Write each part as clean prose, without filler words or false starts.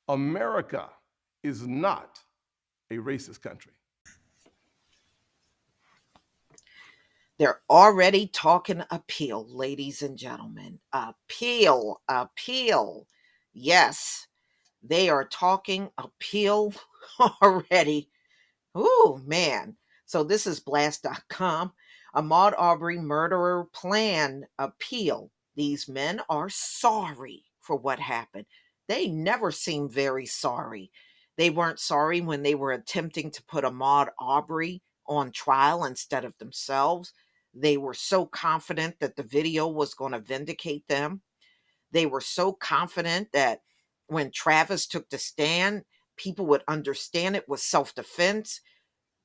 America is not a racist country. They're already talking appeal, ladies and gentlemen. Appeal, appeal. Yes, they are talking appeal already. Ooh, man. So this is blast.com. Ahmaud Arbery murderer plan appeal. These men are sorry for what happened. They never seem very sorry. They weren't sorry when they were attempting to put Ahmaud Arbery on trial instead of themselves. They were so confident that the video was going to vindicate them. They were so confident that when Travis took the stand, people would understand it was self defense.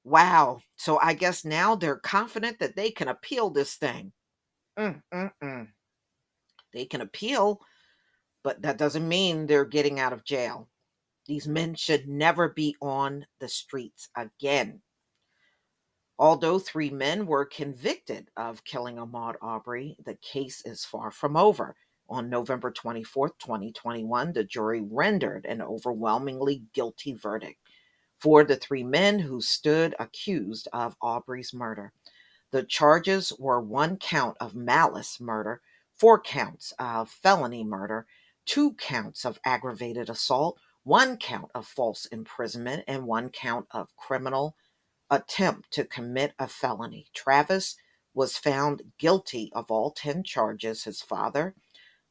Wow. So I guess now they're confident that they can appeal this thing. Mm. They can appeal, but that doesn't mean they're getting out of jail. These men should never be on the streets again. Although three men were convicted of killing Ahmaud Arbery, the case is far from over. On November 24th, 2021, the jury rendered an overwhelmingly guilty verdict for the three men who stood accused of Arbery's murder. The charges were one count of malice murder, four counts of felony murder, two counts of aggravated assault, one count of false imprisonment, and one count of criminal attempt to commit a felony. Travis was found guilty of all 10 charges. His father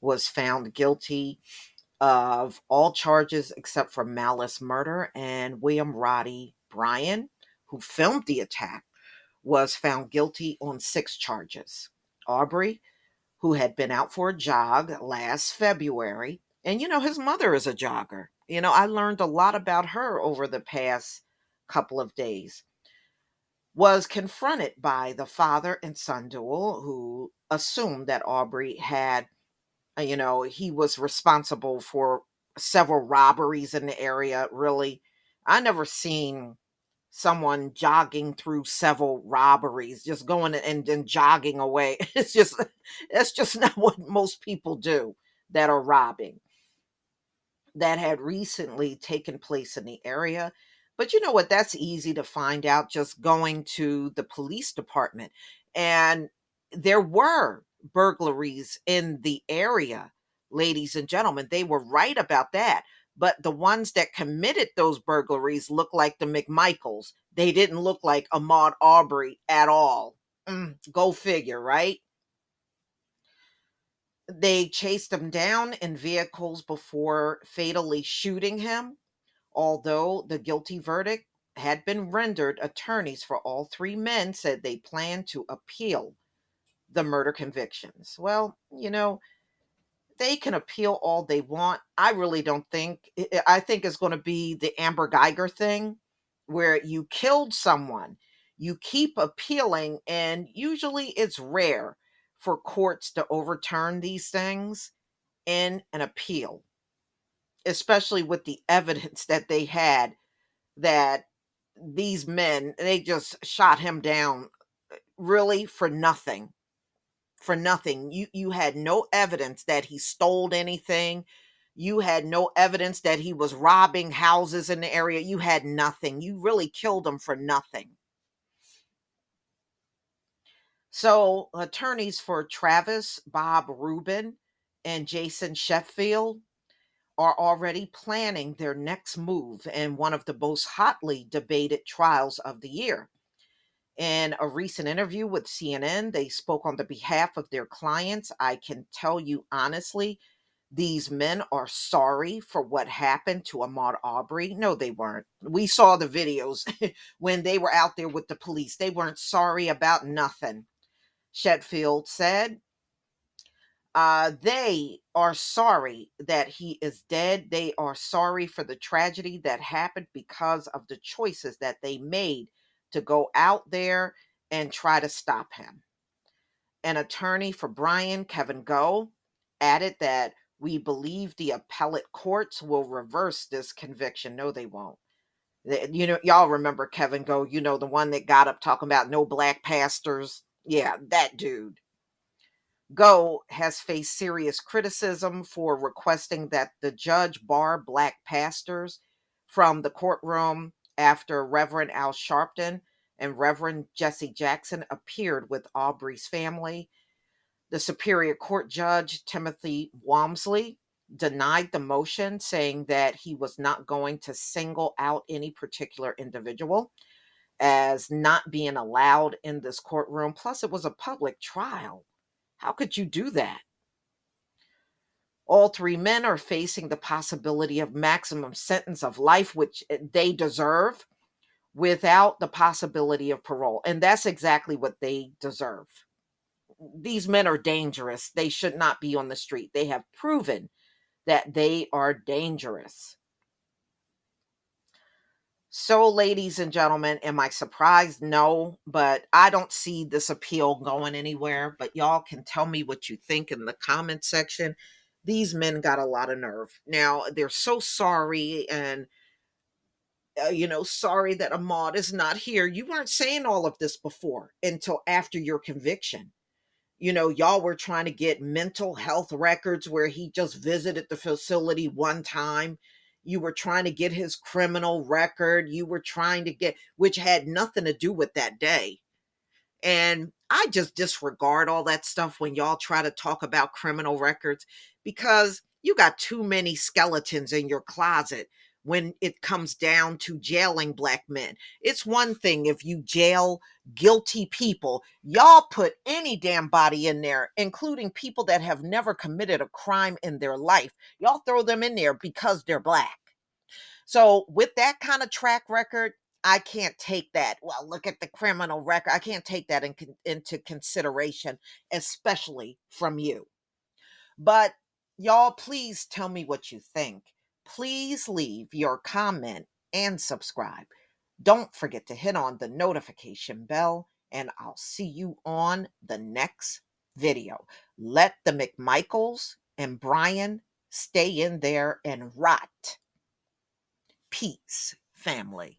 was found guilty of all charges except for malice murder, and William Roddy Bryan, who filmed the attack, was found guilty on six charges. Aubrey, who had been out for a jog last February, and his mother is a jogger. I learned a lot about her over the past couple of days, was confronted by the father and son duo who assumed that Aubrey had, he was responsible for several robberies in the area. Really, I never seen someone jogging through several robberies, just going and then jogging away. That's just not what most people do that are robbing. That had recently taken place in the area. But you know what? That's easy to find out just going to the police department. And there were burglaries in the area, ladies and gentlemen. They were right about that. But the ones that committed those burglaries looked like the McMichaels. They didn't look like Ahmaud Arbery at all. Go figure, right? They chased him down in vehicles before fatally shooting him. Although the guilty verdict had been rendered, attorneys for all three men said they planned to appeal the murder convictions. Well, they can appeal all they want. I really don't think, I think it's going to be the Amber Geiger thing where you killed someone, you keep appealing, and usually it's rare for courts to overturn these things in an appeal, especially with the evidence that they had that these men, they just shot him down really for nothing. For nothing. You had no evidence that he stole anything. You had no evidence that he was robbing houses in the area. You had nothing. You really killed him for nothing. So attorneys for Travis, Bob Rubin, and Jason Sheffield are already planning their next move in one of the most hotly debated trials of the year. In a recent interview with CNN, they spoke on the behalf of their clients. I can tell you honestly, these men are sorry for what happened to Ahmaud Arbery. No, they weren't. We saw the videos when they were out there with the police. They weren't sorry about nothing. Shetfield said, they are sorry that he is dead. They are sorry for the tragedy that happened because of the choices that they made to go out there and try to stop him. An attorney for Brian, Kevin Go, added that we believe the appellate courts will reverse this conviction. No, they won't. Y'all remember Kevin Go, the one that got up talking about no black pastors. Yeah, that dude. Go has faced serious criticism for requesting that the judge bar black pastors from the courtroom after Reverend Al Sharpton and Reverend Jesse Jackson appeared with Aubrey's family. The Superior Court Judge, Timothy Walmsley, denied the motion, saying that he was not going to single out any particular individual as not being allowed in this courtroom. Plus, it was a public trial. How could you do that? All three men are facing the possibility of maximum sentence of life, which they deserve, without the possibility of parole. And that's exactly what they deserve. These men are dangerous. They should not be on the street. They have proven that they are dangerous. So, ladies and gentlemen, am I surprised? No, but I don't see this appeal going anywhere. But y'all can tell me what you think in the comment section. These men got a lot of nerve. Now, they're so sorry and, sorry that Ahmaud is not here. You weren't saying all of this before until after your conviction. Y'all were trying to get mental health records where he just visited the facility one time. You were trying to get his criminal record. You were trying to get, which had nothing to do with that day. And I just disregard all that stuff when y'all try to talk about criminal records because you got too many skeletons in your closet when it comes down to jailing black men. It's one thing if you jail guilty people. Y'all put any damn body in there, including people that have never committed a crime in their life. Y'all throw them in there because they're black. So with that kind of track record, I can't take that. Well, look at the criminal record. I can't take that into consideration, especially from you. But y'all, please tell me what you think. Please leave your comment and subscribe. Don't forget to hit on the notification bell, and I'll see you on the next video. Let the McMichaels and Brian stay in there and rot. Peace, family.